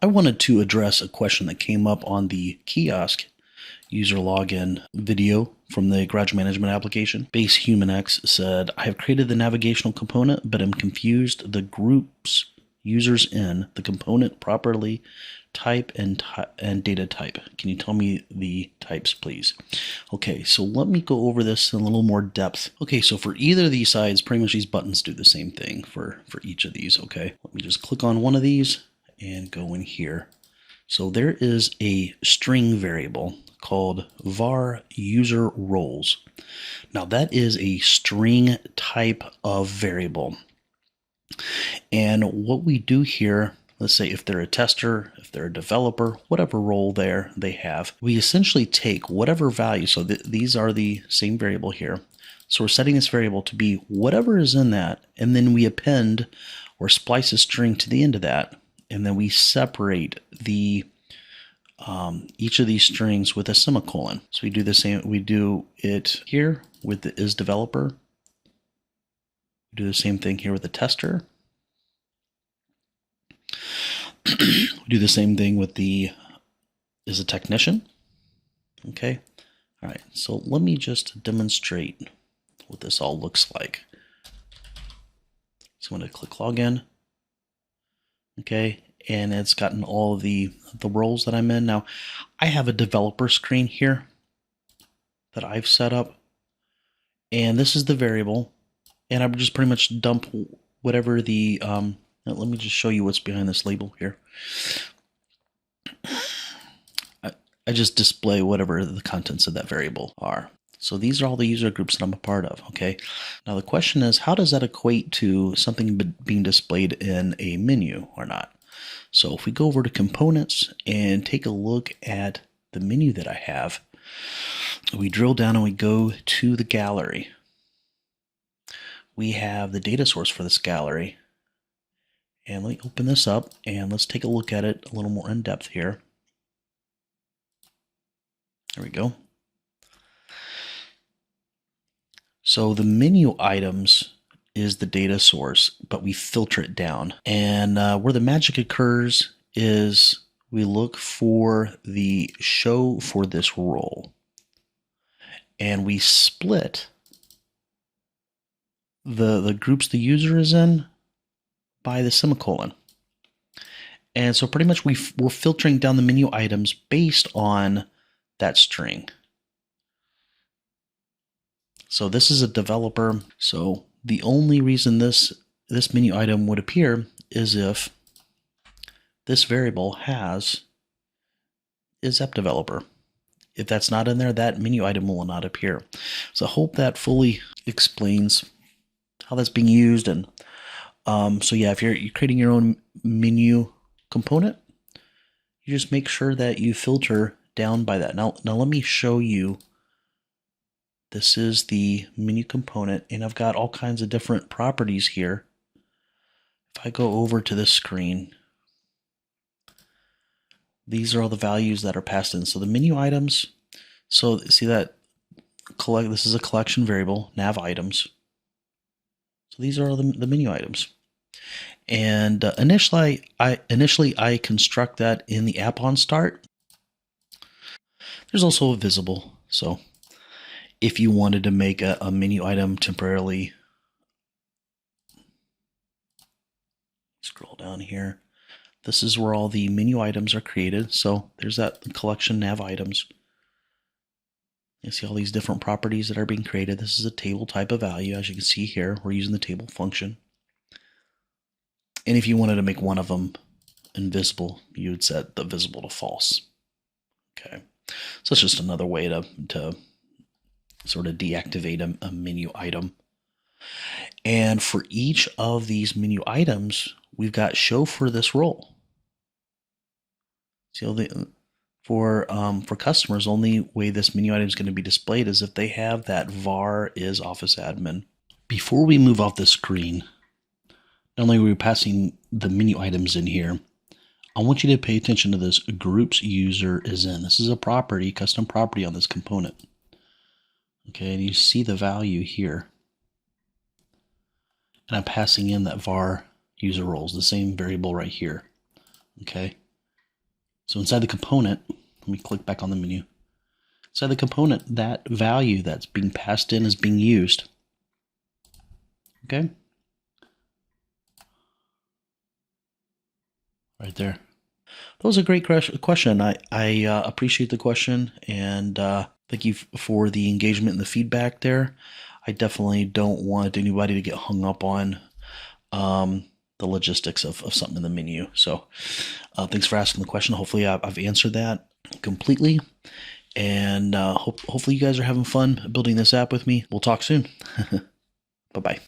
I wanted to address a question that came up on the kiosk user login video from the garage management application. Base HumanX said, I have created the navigational component, but am confused the groups users in the component properly type and data type. Can you tell me the types, please? Okay, so let me go over this in a little more depth. Okay, so for either of these sides, pretty much these buttons do the same thing for each of these, okay? Let me just click on one of these and go in here. So there is a string variable called var user roles. Now that is a string type of variable. And what we do here, let's say if they're a tester, if they're a developer, whatever role they have, we essentially take whatever value. So these are the same variable here. So we're setting this variable to be whatever is in that, and then we append or splice a string to the end of that, and then we separate the each of these strings with a semicolon. So we do the same. We do it here with the is developer. We do the same thing here with the tester. We do the same thing with the is a technician. Okay. All right. So let me just demonstrate what this all looks like. So I'm going to click login. Okay. And it's gotten all of the roles that I'm in. Now, I have a developer screen here that I've set up. And this is the variable. And I would just pretty much dump whatever the, let me just show you what's behind this label here. I just display whatever the contents of that variable are. So these are all the user groups that I'm a part of, okay? Now the question is, how does that equate to something being displayed in a menu or not? So if we go over to components and take a look at the menu that I have, we drill down and we go to the gallery. We have the data source for this gallery. And let me open this up and let's take a look at it a little more in depth here. There we go. So the menu items is the data source, but we filter it down. And where the magic occurs is we look for the show for this role. And we split the groups the user is in by the semicolon. And so pretty much we're filtering down the menu items based on that string. So this is a developer. So the only reason this menu item would appear is if this variable is app developer. If that's not in there, that menu item will not appear. So I hope that fully explains how that's being used. And so yeah, if you're creating your own menu component, you just make sure that you filter down by that. Now let me show you. This is the menu component, and I've got all kinds of different properties here. If I go over to this screen, these are all the values that are passed in. So the menu items, so see that this is a collection variable, nav items. So these are all the menu items. And initially I construct that in the app on start. There's also a visible. So if you wanted to make a menu item temporarily, scroll down here. This is where all the menu items are created. So there's that collection nav items. You see all these different properties that are being created. This is a table type of value. As you can see here, we're using the table function. And if you wanted to make one of them invisible, you would set the visible to false. Okay, so it's just another way to sort of deactivate a menu item. And for each of these menu items, we've got show for this role. See, for customers, only way this menu item is going to be displayed is if they have that var is office admin. Before we move off the screen, not only are we passing the menu items in here, I want you to pay attention to this groups user is in. This is a property, custom property on this component. Okay, and you see the value here. And I'm passing in that var user roles, the same variable right here. Okay. So inside the component, let me click back on the menu. Inside the component, that value that's being passed in is being used. Okay? Right there. That was a great question. I appreciate the question, and thank you for the engagement and the feedback there. I definitely don't want anybody to get hung up on the logistics of something in the menu. So thanks for asking the question. Hopefully I've answered that completely. And hopefully you guys are having fun building this app with me. We'll talk soon. Bye-bye.